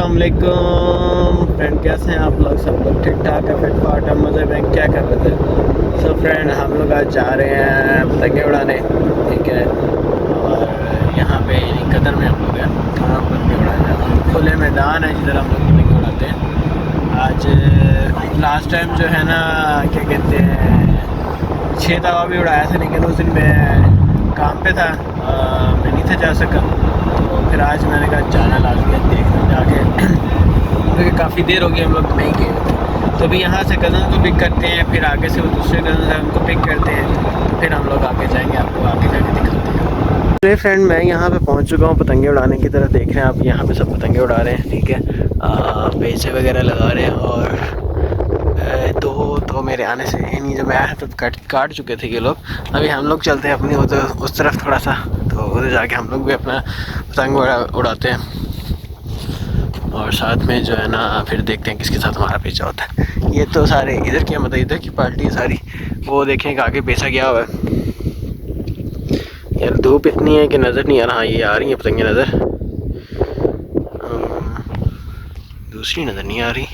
अस्सलाम वालेकुम फ्रेंड, कैसे हैं आप लोग? सब लोग ठीक ठाक है, फिट फाट है, मज़े में? क्या कर रहे थे? सो फ्रेंड, हम लोग आज जा रहे हैं पतंगे उड़ाने, ठीक है। और यहाँ पे कतर में हम लोग हैं, कहाँ पतंगे उड़ाने? हम खुले मैदान है जिधर हम लोग पतंगे उड़ाते हैं। आज लास्ट टाइम जो है ना, क्या कहते हैं, 6 तवा भी उड़ाया था, लेकिन उस दिन मैं काम पे था, मैं नहीं था जा सका। तो फिर आज मैंने कहा जाना लाजमी है, देखना जाके क्योंकि काफ़ी देर हो गई हम लोग नहीं गए। तो अभी यहाँ से कज़न को पिक करते हैं, फिर आगे से वो दूसरे कज़न से उनको पिक करते हैं, फिर हम लोग आगे जाएंगे, आपको आगे जाके दिखाते हैं। मेरे फ्रेंड, मैं यहाँ पे पहुँच चुका हूँ पतंगे उड़ाने की तरफ। देख रहे हैं आप, यहाँ पे सब पतंगे उड़ा रहे हैं, ठीक है। पेचे वगैरह लगा रहे हैं, और तो मेरे आने से नहीं, जब मैं आया तब काट चुके थे ये लोग। अभी हम लोग चलते हैं अपनी उस तरफ थोड़ा सा, तो उधर जाके हम लोग भी अपना पतंग उड़ाते हैं, और साथ में जो है ना फिर देखते हैं किसके साथ हमारा पेचा होता है। ये तो सारे इधर की, मतलब इधर की पार्टी सारी, वो देखें कि आगे पेचा गया हुआ है। यार धूप इतनी है कि नज़र नहीं आ रहा। हाँ, ये आ रही है पतंगे नज़र, दूसरी नज़र नहीं आ रही,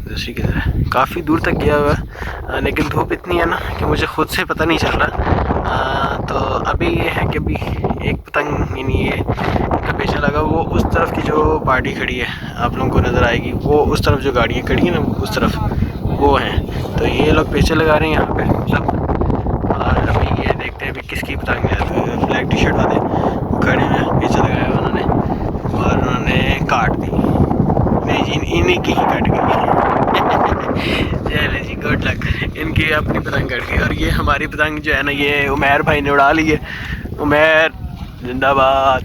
दूसरी की तरह काफ़ी दूर तक गया हुआ है, लेकिन धूप इतनी है ना कि मुझे खुद से पता नहीं चल रहा। तो अभी ये है कि अभी एक पतंग, यानी ये का पेचा लगा, वो उस तरफ की जो पार्टी खड़ी है आप लोगों को नज़र आएगी, वो उस तरफ जो गाड़ियाँ खड़ी हैं ना उस तरफ वो हैं। तो ये लोग पेचे लगा रहे हैं यहाँ पे सब, और अभी ये देखते हैं अभी किसकी पतंग है। तो ब्लैक टी शर्ट वाले खड़े हैं, पेचा लगाया उन्होंने, और उन्होंने काट दी। नहीं जी, इन्हीं की ही कट गई। चले जी, गुड लक। इनकी अपनी पतंग कट गई, और ये हमारी पतंग जो है ना, ये उमैर भाई ने उड़ा ली है। उमैर जिंदाबाद।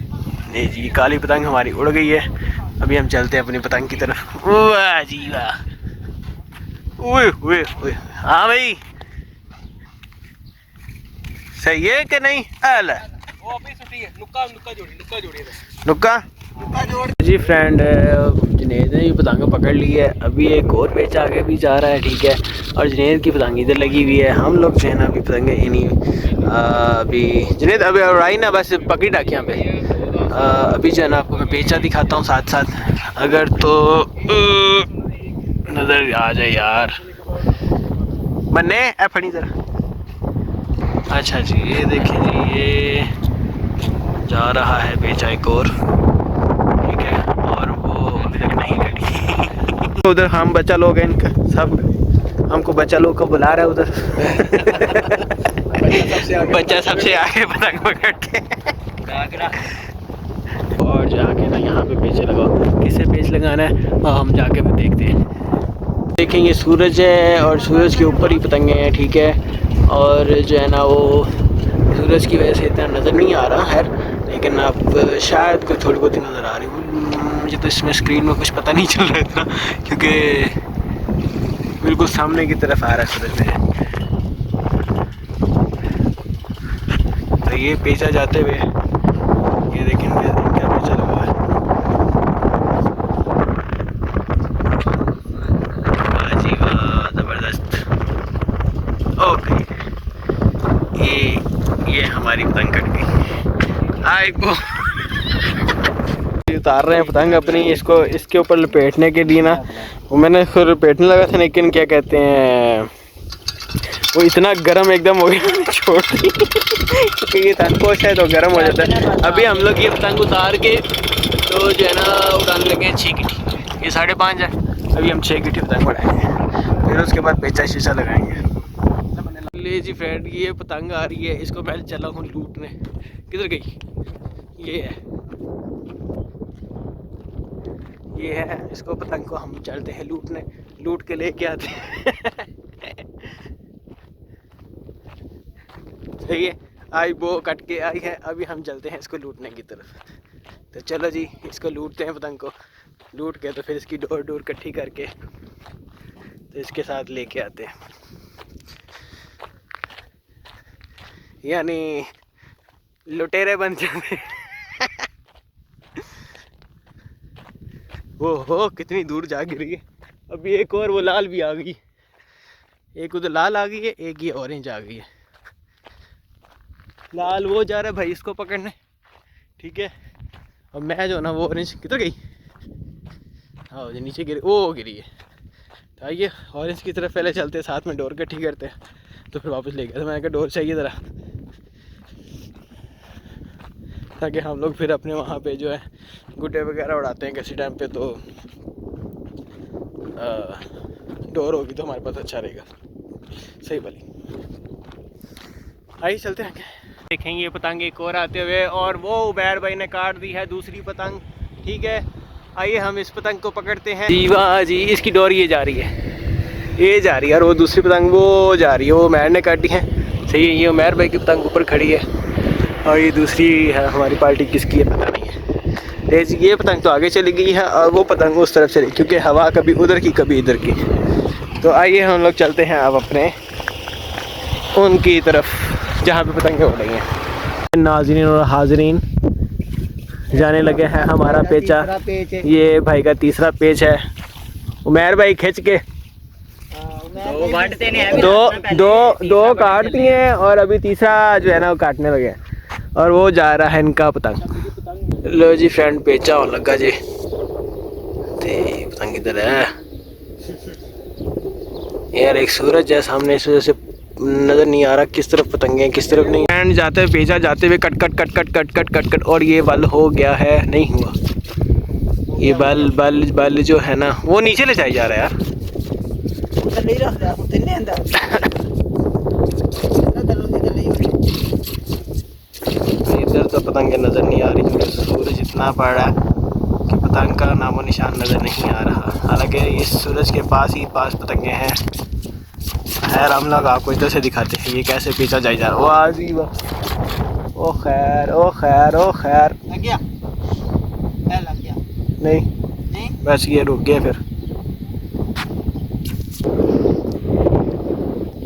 नहीं जी, काली पतंग हमारी उड़ गई है। अभी हम चलते हैं अपनी पतंग की तरफ। वाह जी वाह, ओए ओए ओए, हाँ भाई सही है कि नहीं? अल नुक्का जी फ्रेंड, जुनेद ने भी पतंग पकड़ ली है। अभी एक और पेच आगे भी जा रहा है, ठीक है, और जुनेद की पतंग इधर लगी हुई है। हम लोग जो है ना अभी पतंगे इन्हीं, अभी जुनेद अभी उड़ाई ना, बस पकड़ी डाकियाँ पे। अभी जो है ना आपको मैं पेचा दिखाता हूँ साथ साथ, अगर तो नज़र आ जाए यार। बन्ने ए फड़ी जरा। अच्छा जी, ये देखिए जी, ये जा रहा है पेचा एक और, ठीक है, और वो अभी तक नहीं कटी। उधर हम बच्चा लोग हैं इनका, सब हमको बच्चा लोग को बुला रहा है उधर। बच्चा सबसे आगे पतंग पकड़ के, और जाके ना यहाँ पे पेच लगाओ। किससे पेच लगाना है और हम जाके भी देखते हैं। देखें, ये सूरज है और सूरज के ऊपर ही पतंगे हैं, ठीक है, और जो है ना वो सूरज की वजह से इतना नज़र नहीं आ रहा है, लेकिन अब शायद कोई थोड़ी बहुत नज़र आ रही है। मुझे तो इसमें स्क्रीन में कुछ पता नहीं चल रहा इतना, क्योंकि बिल्कुल सामने की तरफ आ रहा है सूरज में। तो ये पेचा जाते हुए, ये देखें क्या पेचा लगा है। वाह जी वाह, ज़बरदस्त। ओके, ये हमारी पतंग कट गई। आई को उतार रहे हैं पतंग अपनी, इसको इसके ऊपर लपेटने के लिए ना, वो मैंने खुद लपेटने लगा था, लेकिन क्या कहते हैं, वो इतना गर्म एकदम हो गया छोड़ दी, क्योंकि ये तनपोश है तो गर्म हो जाता है। अभी हम लोग ये पतंग उतार के तो जो है ना उड़ाने लगे हैं 6 गिट्टी। ये 5.5 है, अभी हम 6 गिट्टी पतंग उड़ाएंगे, फिर उसके बाद पेचा शीशा लगाएंगे। ले जी फ्रेंड, ये पतंग आ रही है, इसको मैं चला हूँ लूटने। किधर गई? ये है, इसको पतंग को हम चलते हैं लूटने, लूट के लेके आते हैं। सही है, आई वो कट के आई है, अभी हम चलते हैं इसको लूटने की तरफ। तो चलो जी, इसको लूटते हैं पतंग को, लूट के तो फिर इसकी डोर इकट्ठी करके तो इसके साथ लेके आते हैं, यानी लुटेरे बन जाते। वो हो कितनी दूर जा गिरी है। अभी एक और वो लाल भी आ गई, एक उधर लाल आ गई है, एक ये ऑरेंज आ गई है। लाल वो जा रहा है भाई इसको पकड़ने, ठीक है, और मैं जो ना वो ऑरेंज किधर गई, हाँ जो नीचे गिरी वो गिरी है। तो आइए ऑरेंज की तरफ पहले चलते, साथ में डोर इकट्ठी करते तो फिर वापस ले गया। तो मैंने कहा डोर चाहिए ज़रा, ताकि हम लोग फिर अपने वहाँ पे जो है गुड्डे वगैरह उड़ाते हैं किसी टाइम पे, तो डोर होगी तो हमारे पास अच्छा रहेगा। सही वाली। आइए चलते हैं। देखेंगे ये पतंग एक और आते हुए, और वो उबैर भाई ने काट दी है दूसरी पतंग। ठीक है, आइए हम इस पतंग को पकड़ते हैं। जी वाह जी, इसकी डोर ये जा रही है, ये जा रही है, और वो दूसरी पतंग वो जा रही है, वो उमैर ने काटी है। सही है, ये उमैर भाई की पतंग ऊपर खड़ी है, और ये दूसरी है हमारी पार्टी किसकी है पता नहीं है। ये पतंग तो आगे चली गई है, और वो पतंग उस तरफ चली, क्योंकि हवा कभी उधर की कभी इधर की। तो आइए हम लोग चलते हैं अब अपने उनकी तरफ जहाँ पे पतंगें हो रही हैं। नाज़रीन और हाज़रीन, जाने लगे हैं हमारा पेचा। ये भाई का तीसरा पेच है। उमैर भाई खिंच के दो काट दिए हैं, और अभी तीसरा जो है ना वो काटने लगे हैं, और वो जा रहा है इनका पतंग। लो जी फ्रेंड, पेचा होने लगा जी। पतंग इधर है यार, एक सूरज है सामने, इस वजह से नज़र नहीं आ रहा किस तरफ पतंगे हैं किस तरफ नहीं। फ्रेंड जाते हुए पेचा जाते हुए cut cut cut cut cut cut cut cut, और ये बल हो गया है, नहीं हुआ ये बल बल बल जो है ना वो नीचे ले जाया जा रहा है यार। इधर तो पतंगे नज़र नहीं आ रही, क्योंकि सूरज इतना बड़ा है कि पतंग का नामो निशान नज़र नहीं आ रहा। हालांकि इस सूरज के पास ही पास पतंगे हैं। खैर हम लोग आपको इधर से दिखाते हैं ये कैसे पीछा जाई जा रहा है। वाह जी वाह, ओ खैर ओ खैर ओ खैर, लग गया? लग गया? नहीं बस ये रुक गया। फिर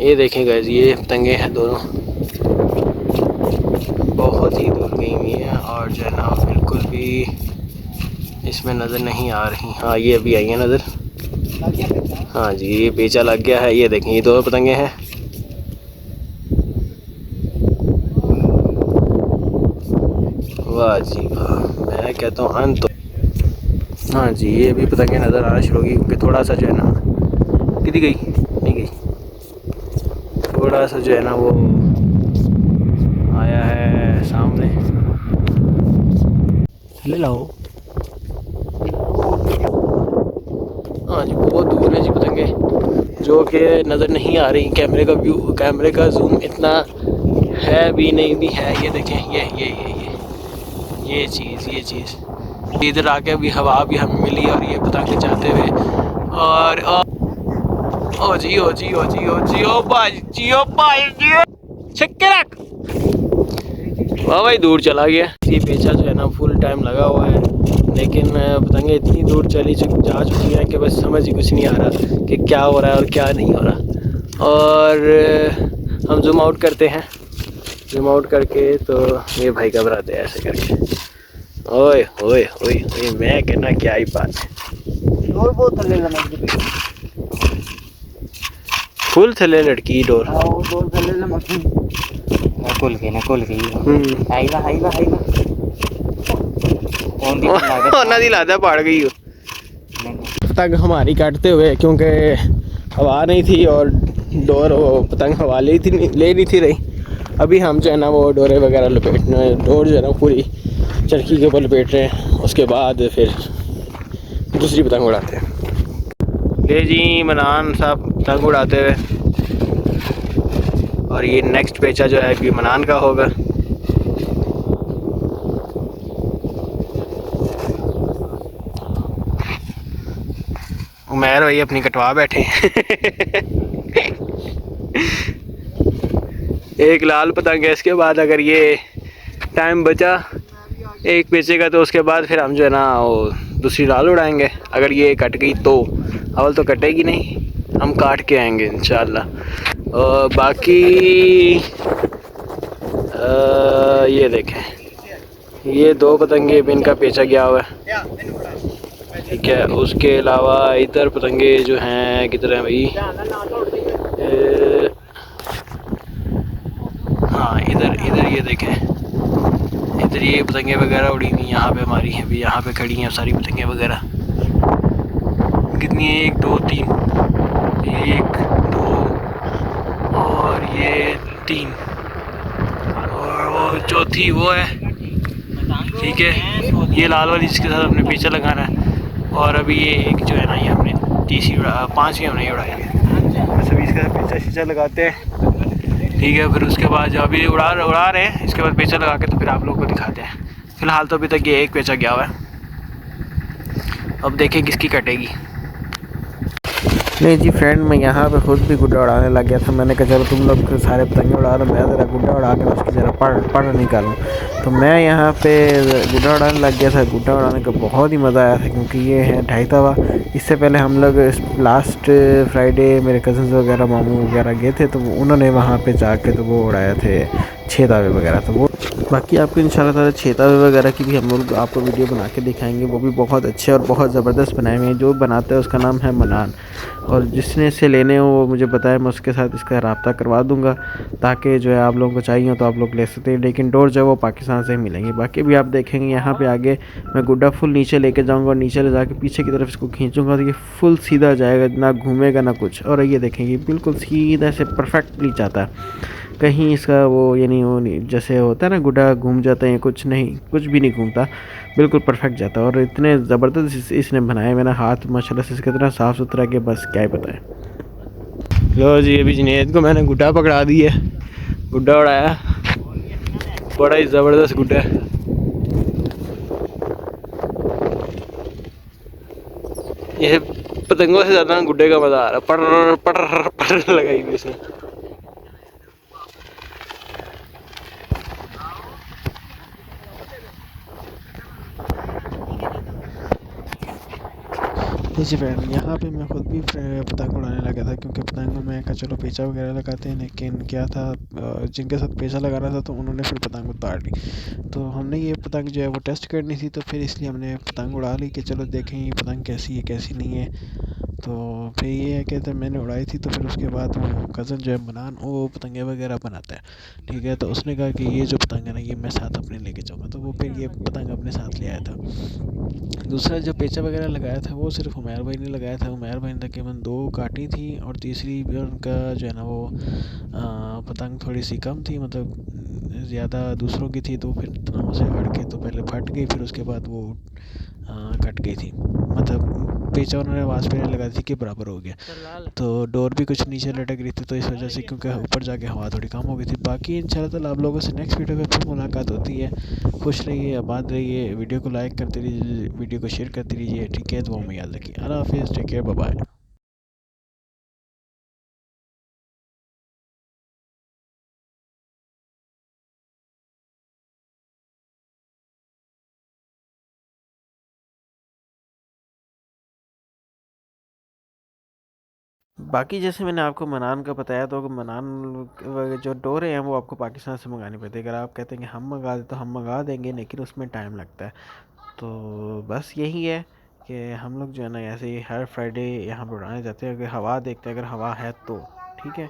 ये देखें गाइस, ये पतंगे हैं दोनों, बहुत ही दूर गई हुई हैं, और जो है ना बिल्कुल भी इसमें नज़र नहीं आ रही। हाँ ये अभी आई है नज़र। हाँ जी, ये पेचा लग गया है। ये देखें ये दो पतंगे हैं। वाह जी वाह, मैं कहता हूँ अंत। हाँ जी, ये भी पतंगे नज़र आना शुरू होगी, क्योंकि थोड़ा सा जो है ना कितनी गई नहीं गई, थोड़ा सा जो है ना वो आया है सामने। ले लाओ। हाँ जी, बहुत दूर है जी पतंगे, जो कि नज़र नहीं आ रही। कैमरे का व्यू, कैमरे का जूम इतना है भी नहीं भी है। ये देखें ये चीज़ इधर आके भी हवा भी हमें मिली, और ये पतंग जाते हुए, और ओ जी ओ जी ओ जी ओ जी ओ भाई जी ओ भाई जी छक्के रख। वाह भाई, दूर चला गया। ये पेचा जो है ना फुल टाइम लगा हुआ है, लेकिन पतंगे इतनी दूर जा चुकी हैं कि बस समझ ही कुछ नहीं आ रहा कि क्या हो रहा है और क्या नहीं हो रहा। और हम जूम आउट करते हैं, जूम आउट करके तो ये भाई घबराते हैं ऐसे करके। ओए ओए ओए ओए, मैं कहना क्या ही बात है। फुल थले लड़की डोर खुल गई दी लादा पड़ गई पतंग हमारी काटते हुए, क्योंकि हवा नहीं थी और डोर वो पतंग हवा ले नहीं थी रही। अभी हम जो है ना वो डोरे वगैरह लपेटने, डोर जो है ना पूरी चरखी के ऊपर लपेट रहे हैं, उसके बाद फिर दूसरी पतंग उड़ाते हैं। ये जी मनान साहब पतंग उड़ाते हुए, और ये नेक्स्ट पेचा जो है कि मनान का होगा। उमैर भाई अपनी कटवा बैठे एक लाल पतंग है, इसके बाद अगर ये टाइम बचा एक पेचे का तो उसके बाद फिर हम जो है ना वो दूसरी लाल उड़ाएंगे। अगर ये कट गई तो अवल तो कटेगी नहीं, हम काट के आएंगे इंशाल्लाह। और बाकी ये देखें ये दो पतंगे भी इनका पेचा गया हुआ है, ठीक है। उसके अलावा इधर पतंगे जो हैं किधर हैं भाई, हाँ इधर ये देखें, इधर ये पतंगे वगैरह उड़ी हुई यहाँ पे हमारी हैं, भी यहाँ पे खड़ी हैं सारी पतंगे वगैरह। कितनी है, 1 2 3, 1 2 और ये 3 और वो चौथी वो है। ठीक है, ये लाल वाली जिसके साथ अपने पीछे लगाना है। और अभी ये एक जो है ना, ये हमने तीसरी पाँचवीं हमने ये उड़ाई है। बस अभी इसका पीछा शीछा लगाते हैं। ठीक है, फिर उसके बाद जो अभी उड़ा रहे हैं, इसके बाद पेचा लगा के तो फिर आप लोगों को दिखाते हैं। फिलहाल तो अभी तक ये एक पेचा गया हुआ है, अब देखें किसकी कटेगी। नहीं जी फ्रेंड, मैं यहाँ पे खुद भी गुड्डा उड़ाने लग गया था। मैंने कहा चलो तुम लोग सारे पतंगे उड़ा रहे, मैं ज़रा गुड्डा उड़ा के उसकी ज़रा पढ़ निकालूँ। तो मैं यहाँ पे गुड्डा उड़ाने लग गया था। गुड्डा उड़ाने का बहुत ही मज़ा आया था, क्योंकि ये है ढाई तवा। इससे पहले हम लोग लास्ट फ्राइडे मेरे कज़न्स वगैरह मामू वगैरह गए थे, तो उन्होंने वहाँ पर जाके तो वो उड़ाए थे 6 तावे वगैरह। तो वो बाकी आपको इंशाल्लाह ताला 6 तावे वगैरह की भी हम लोग आपको वीडियो बना के दिखाएंगे। वो भी बहुत अच्छे और बहुत ज़बरदस्त बनाए हुए हैं। जो बनाता है उसका नाम है मनान, और जिसने इसे लेने हो वो मुझे बताए, मैं उसके साथ इसका रब्ता करवा दूंगा, ताकि जो है आप लोगों को चाहिए तो आप लोग ले सकते हैं। लेकिन डोर जो है वो पाकिस्तान से ही मिलेंगी। बाकी भी आप देखेंगे यहाँ पे आगे मैं गुड्डा फुल नीचे लेके जाऊँगा, और नीचे ले जाके पीछे की तरफ इसको खींचूँगा तो ये फुल सीधा जाएगा, ना घूमेगा ना कुछ। और ये देखेंगे बिल्कुल सीधा से परफेक्टली जाता है। कहीं इसका वो यानी वो नहीं, जैसे होता है ना गुड्डा घूम जाता है, कुछ नहीं, कुछ भी नहीं घूमता, बिल्कुल परफेक्ट जाता है। और इतने ज़बरदस्त इसने बनाए, मेरा हाथ माशाल्लाह से इसका इतना साफ़ सुथरा कि बस क्या ही बताएं। लो जी, अभी जुनैद को मैंने गुड्डा पकड़ा दी है, गुड्डा उड़ाया, बड़ा ही ज़बरदस्त गुड्डा है। ये पतंगों से ज़्यादा गुड्डे का मज़ा आ रहा है, पड़ पड़ पड़ लगाई हुई इसने। जी फ्रेंड, यहाँ पे मैं खुद भी पतंग उड़ाने लगा था, क्योंकि पतंगों में का चलो पेचा वगैरह लगाते हैं, लेकिन क्या था जिनके साथ पेचा लगाना था तो उन्होंने फिर पतंग उतार ली। तो हमने ये पतंग जो है वो टेस्ट करनी थी, तो फिर इसलिए हमने पतंग उड़ा ली कि चलो देखें ये पतंग कैसी है कैसी नहीं है। तो फिर ये है कि जब मैंने उड़ाई थी तो फिर उसके बाद वो कज़न जो है मनान, वो पतंगे वगैरह बनाता है। ठीक है, तो उसने कहा कि ये जो पतंग है ना, ये मैं साथ अपने लेके जाऊँगा, तो वो फिर ये पतंग अपने साथ ले आया था। दूसरा जो पेचा वगैरह लगाया था वो सिर्फ उमैर भाई ने लगाया था। उमैर भाई ने तकरीबन 2 काटी थी, और तीसरी भी उनका जो है ना वो पतंग थोड़ी सी कम थी, मतलब ज़्यादा दूसरों की थी, तो फिर तनाव से अड़ के तो पहले फट गई, फिर उसके बाद वो कट गई थी। मतलब पेचा उन्होंने आवाज़ पे लगा दी कि बराबर हो गया। तो डोर भी कुछ नीचे लटक रही थी, तो इस वजह से, क्योंकि ऊपर जाके हवा थोड़ी कम हो गई थी। बाकी इंशाल्लाह ताला आप लोगों से नेक्स्ट वीडियो में फिर मुलाकात होती है। खुश रहिए, आबाद रहिए, वीडियो को लाइक करते रहिए, वीडियो को शेयर करते रहिए। ठीक है, तो में याद रखिए। अल्लाह हाफिज़, टेक केयर, बाय बाय। बाकी जैसे मैंने आपको मनान का बताया, तो मनान जो डोरे हैं वो आपको पाकिस्तान से मंगानी पड़ती है। अगर आप कहते हैं कि हम मंगा दें तो हम मंगा देंगे, लेकिन उसमें टाइम लगता है। तो बस यही है कि हम लोग जो है ना ऐसे ही हर फ्राइडे यहाँ पर उड़ाने जाते हैं। अगर हवा देखते हैं, अगर हवा है तो ठीक है।